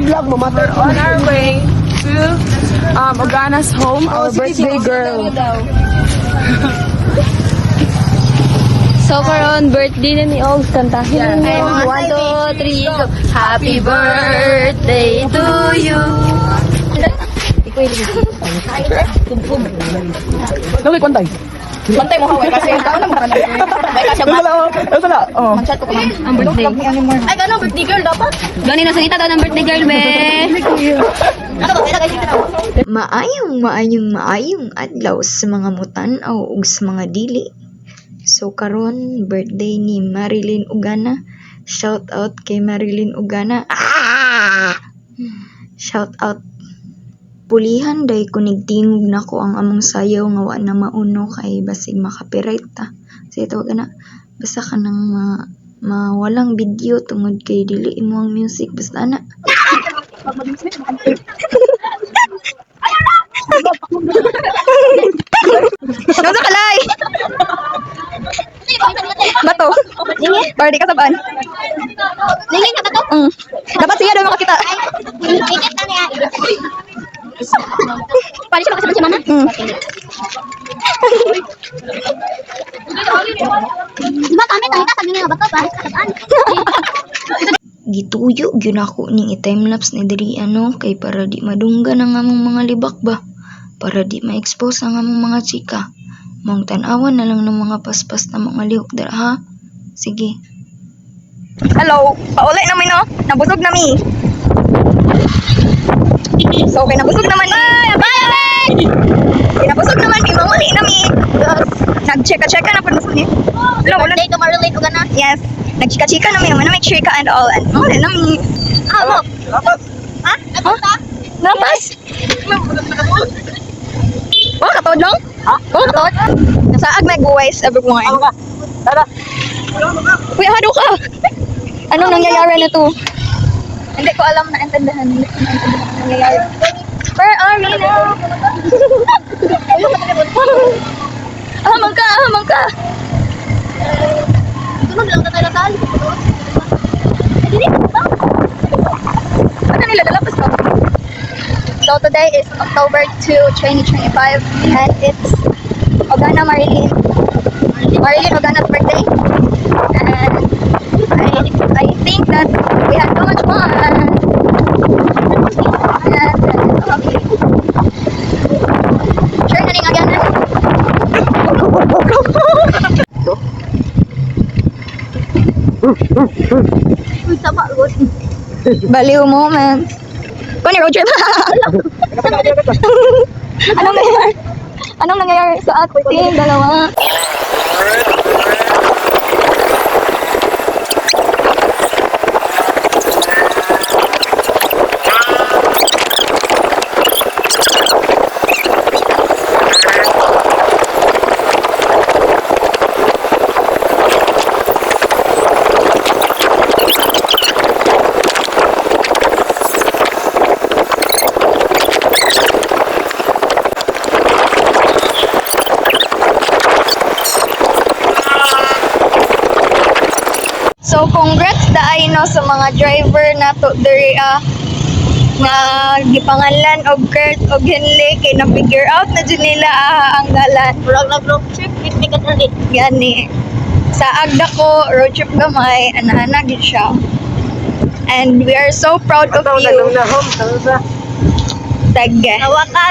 vlog, mamatay. We're on our way to Ogana's home, our birthday girl. So karon birthday na ni Og, kantahin. Yeah. Ay, mga 1, 2, 3, go. Happy birthday to you. Dali, kwantay. Pantay mo haway kasi tao na mo ka na. Ay, kasi Ano sala? Oh. mag-chat ko pa. Ang birthday. Ay, gano'n, birthday girl dapat. Gani na salita daw ng birthday girl, be. Ano ba, kaya guys, Maayong adlaw sa mga mutanaw ug sa mga dili. So karon birthday ni Marilyn Ugana. Shout out kay Marilyn Ugana. Shout out. Pulihan day ko nigtingog nako ang among sayaw nga wa na mauno kay basig makapiright ta. Sa ito na basta ka nang mawalang video tungod kay dili imo ang music basta na. Ano sa kalay? Bato. Party ka sabaan. Lingin ka ba to? Dapat siya daw makakita. Ikit na niya. Pwede siya makasama si mama? Diba kami, tangita, sabi nga ba to? Paris ka saan? Gituyo gyud ako ning i-timelapse ni diri ano kay para di madunggan ang among mga libak ba. Para di ma-expose ang among mga chika. Mong tan-awan na lang ng mga paspas na mga lihok dara ha. Sige. Hello, pauli na mi no. Nabusog na mi. So kay nabusog naman ni. Bye. Nabusog naman mi, mauli na mi. Nag-checka na pud mo ni. Birthday to Marilyn Ugana. Yes. Nagchika-chika na mi, na make sure ka and all. And mauli na mi. Look. Ha? Napas? Oh, katod lang? Ha? Oh, katod? Nasaag may guways everyone. Tara. Kuya, hado ka! Anong nangyayari na to? Hindi ko alam na intindihan. Hindi ko naintindihan ang nangyayari. Where are we now? Ahamang ka! Ahamang ka! Tunog lang ka tayo tal. Ano nila dalapas ko? So today is October 2, 2025 and it's Ogana Marilyn Ogana's birthday and I think that we had so much fun and sure na ning Ogana baliw moments. Kung ni road trip. Anong nangyayari sa ating dalawa? So congrats daay no sa mga driver na to diri nga gipangalan og Kurt og Henley kay na figure out na jud nila ang dalan. Vlog na vlog trip, ipikat na rin. Gani. Sa agda ko road trip gamay ana gid siya. And we are so proud of you. Nagong na home. Tagge. Hawakan.